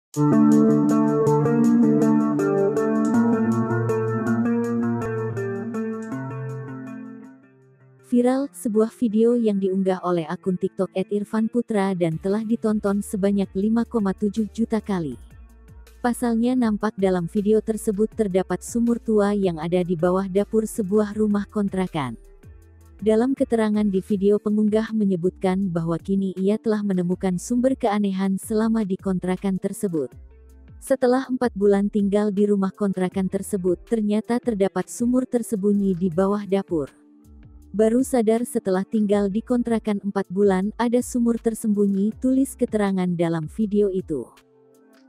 Viral, sebuah video yang diunggah oleh akun TikTok @irfanputra dan telah ditonton sebanyak 5,7 juta kali. Pasalnya nampak dalam video tersebut terdapat sumur tua yang ada di bawah dapur sebuah rumah kontrakan. Dalam keterangan di video, pengunggah menyebutkan bahwa kini ia telah menemukan sumber keanehan selama di kontrakan tersebut. Setelah 4 bulan tinggal di rumah kontrakan tersebut, ternyata terdapat sumur tersembunyi di bawah dapur. Baru sadar setelah tinggal di kontrakan 4 bulan, ada sumur tersembunyi, tulis keterangan dalam video itu.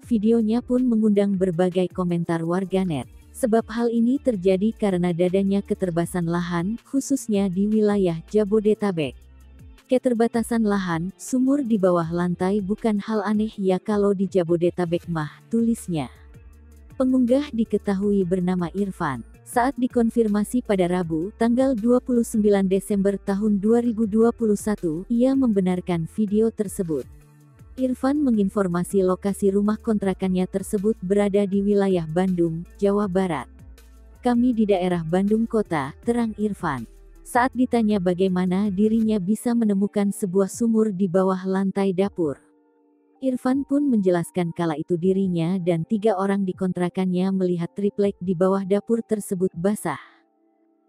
Videonya pun mengundang berbagai komentar warganet. Sebab hal ini terjadi karena dadanya keterbatasan lahan, khususnya di wilayah Jabodetabek. Keterbatasan lahan, sumur di bawah lantai bukan hal aneh ya kalau di Jabodetabek mah, tulisnya. Pengunggah diketahui bernama Irfan. Saat dikonfirmasi pada Rabu, tanggal 29 Desember tahun 2021, ia membenarkan video tersebut. Irfan menginformasi lokasi rumah kontrakannya tersebut berada di wilayah Bandung, Jawa Barat. "Kami di daerah Bandung Kota," terang Irfan. Saat ditanya bagaimana dirinya bisa menemukan sebuah sumur di bawah lantai dapur, Irfan pun menjelaskan kala itu dirinya dan 3 orang di kontrakannya melihat triplek di bawah dapur tersebut basah.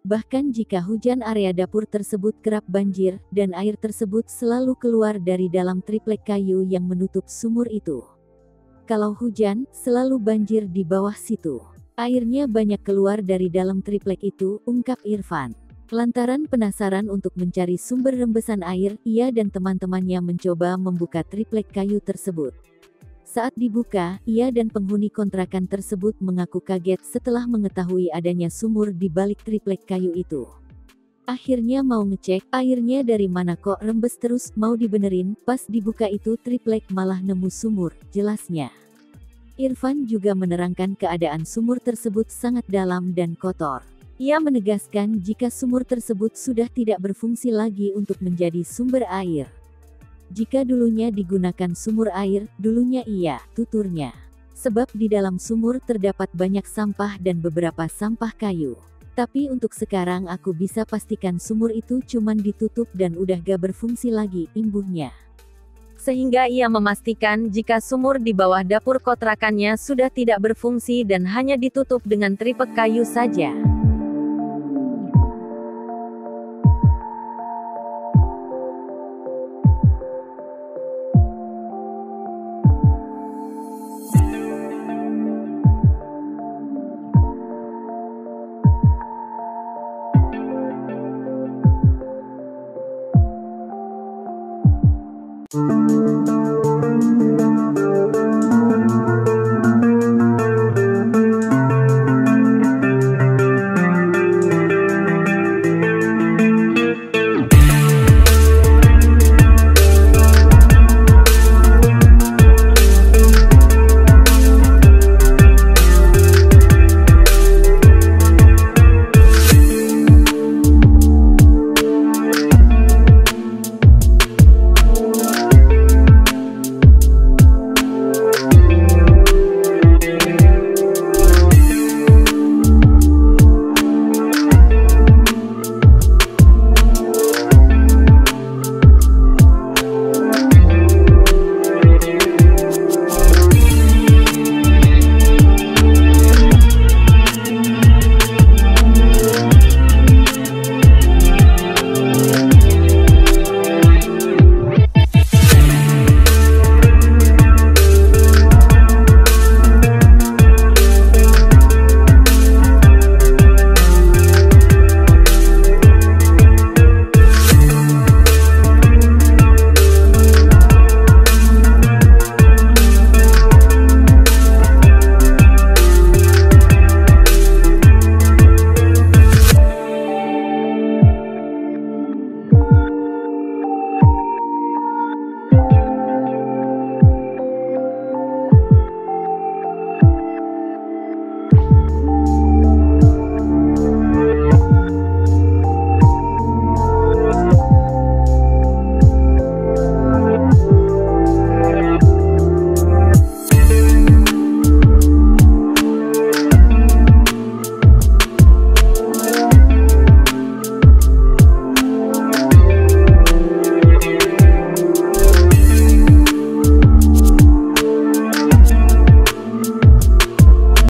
Bahkan jika hujan area dapur tersebut kerap banjir, dan air tersebut selalu keluar dari dalam triplek kayu yang menutup sumur itu. Kalau hujan, selalu banjir di bawah situ. Airnya banyak keluar dari dalam triplek itu, ungkap Irfan. Lantaran penasaran untuk mencari sumber rembesan air, ia dan teman-temannya mencoba membuka triplek kayu tersebut. Saat dibuka, ia dan penghuni kontrakan tersebut mengaku kaget setelah mengetahui adanya sumur di balik triplek kayu itu. Akhirnya mau ngecek, airnya dari mana kok rembes terus, mau dibenerin, pas dibuka itu triplek malah nemu sumur, jelasnya. Irfan juga menerangkan keadaan sumur tersebut sangat dalam dan kotor. Ia menegaskan jika sumur tersebut sudah tidak berfungsi lagi untuk menjadi sumber air. Jika dulunya digunakan sumur air, dulunya iya, tuturnya. Sebab di dalam sumur terdapat banyak sampah dan beberapa sampah kayu. Tapi untuk sekarang aku bisa pastikan sumur itu cuman ditutup dan udah gak berfungsi lagi, imbuhnya. Sehingga ia memastikan jika sumur di bawah dapur kontrakannya sudah tidak berfungsi dan hanya ditutup dengan tripek kayu saja.